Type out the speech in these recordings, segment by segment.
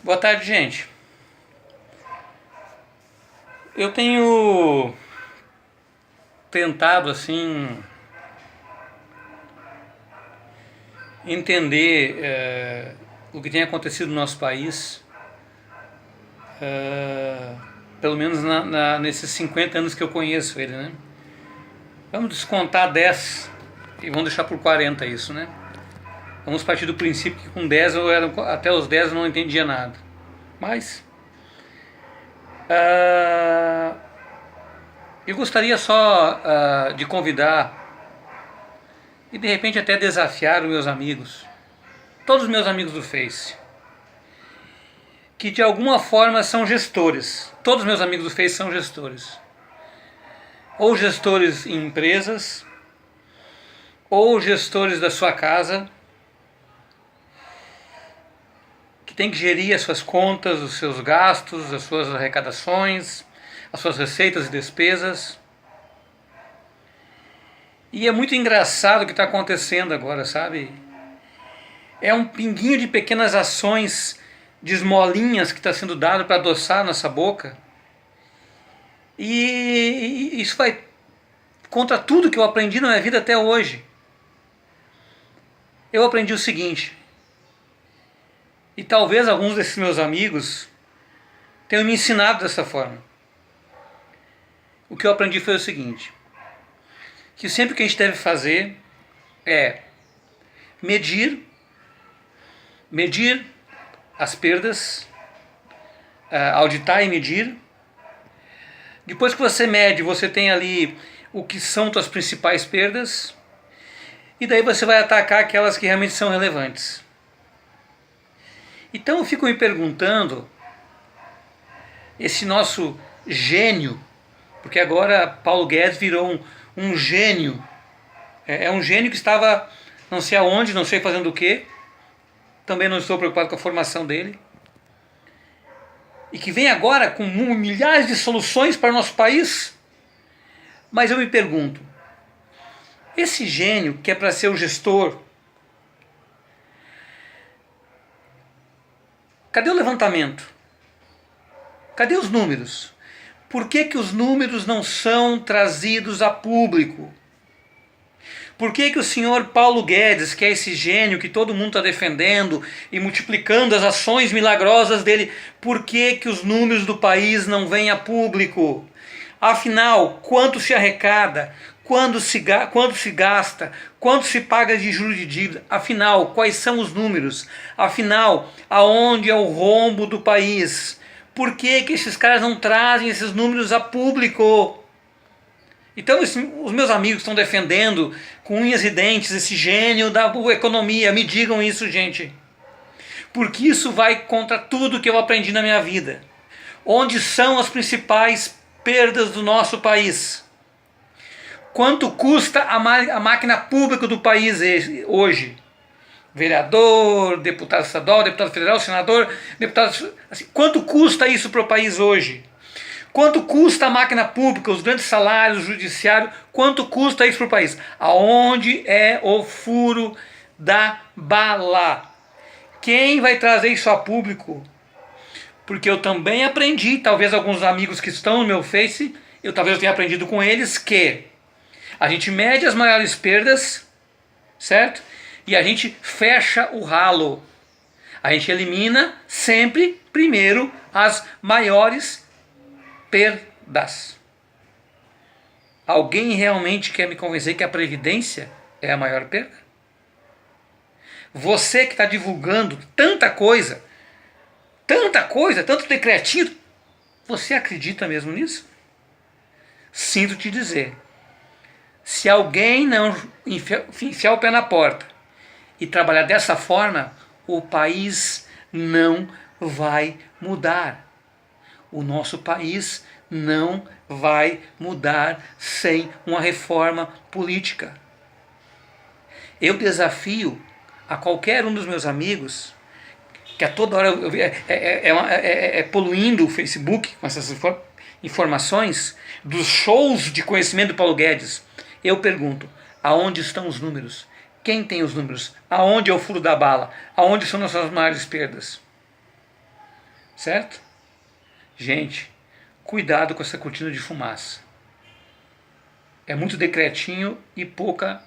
Boa tarde, gente. Eu tenho tentado, assim, entender o que tem acontecido no nosso país, eh, pelo menos nesses 50 anos que eu conheço ele, né? Vamos descontar 10 e vamos deixar por 40 isso, né? Vamos partir do princípio que com 10 até os 10 eu não entendia nada. Mas ah, eu gostaria só de convidar e de repente até desafiar os meus amigos, todos os meus amigos do Face, que de alguma forma são gestores. Todos os meus amigos do Face são gestores. Ou gestores em empresas, ou gestores da sua casa, que tem que gerir as suas contas, os seus gastos, as suas arrecadações, as suas receitas e despesas. E é muito engraçado o que está acontecendo agora, sabe? É um pinguinho de pequenas ações, de esmolinhas que está sendo dado para adoçar a nossa boca. E isso vai contra tudo que eu aprendi na minha vida até hoje. Eu aprendi o seguinte, e talvez alguns desses meus amigos tenham me ensinado dessa forma. O que eu aprendi foi o seguinte, que sempre o que a gente deve fazer é medir as perdas, auditar e medir. Depois que você mede, você tem ali o que são suas principais perdas, e daí você vai atacar aquelas que realmente são relevantes. Então eu fico me perguntando, esse nosso gênio, porque agora Paulo Guedes virou um gênio, é um gênio que estava não sei aonde, não sei fazendo o quê, também não estou preocupado com a formação dele, e que vem agora com milhares de soluções para o nosso país. Mas eu me pergunto, esse gênio que é para ser o gestor, cadê o levantamento? Cadê os números? Por que os números não são trazidos a público? Por que o senhor Paulo Guedes, que é esse gênio que todo mundo está defendendo e multiplicando as ações milagrosas dele, por que os números do país não vêm a público? Afinal, quanto se arrecada? Quanto se gasta? Quanto se paga de juros de dívida? Afinal, quais são os números? Afinal, aonde é o rombo do país? Por que esses caras não trazem esses números a público? Então os meus amigos estão defendendo com unhas e dentes esse gênio da economia. Me digam isso, gente. Porque isso vai contra tudo que eu aprendi na minha vida. Onde são as principais perdas do nosso país? Quanto custa a máquina pública do país hoje? Vereador, deputado estadual, deputado federal, senador, deputado... Assim, quanto custa isso para o país hoje? Quanto custa a máquina pública, os grandes salários, o judiciário, quanto custa isso para o país? Aonde é o furo da bala? Quem vai trazer isso a público? Porque eu também aprendi, talvez alguns amigos que estão no meu Face, talvez eu tenha aprendido com eles, que a gente mede as maiores perdas, certo? E a gente fecha o ralo. A gente elimina sempre, primeiro, as maiores perdas. Alguém realmente quer me convencer que a Previdência é a maior perda? Você que está divulgando tanta coisa, tanto decretinho, você acredita mesmo nisso? Sinto te dizer, se alguém não enfiar o pé na porta e trabalhar dessa forma, o país não vai mudar. O nosso país não vai mudar sem uma reforma política. Eu desafio a qualquer um dos meus amigos, que a toda hora poluindo o Facebook com essas informações dos shows de conhecimento do Paulo Guedes, eu pergunto, aonde estão os números? Quem tem os números? Aonde é o furo da bala? Aonde são nossas maiores perdas? certo? Gente, cuidado com essa cortina de fumaça. É muito decretinho e pouca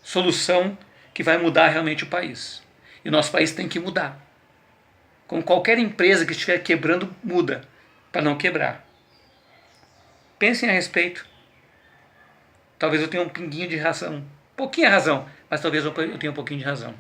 solução que vai mudar realmente o país. E o nosso país tem que mudar. Como qualquer empresa que estiver quebrando, muda, para não quebrar. Pensem a respeito. Talvez eu tenha um pinguinho de razão. Pouquinha razão, mas talvez eu tenha um pouquinho de razão.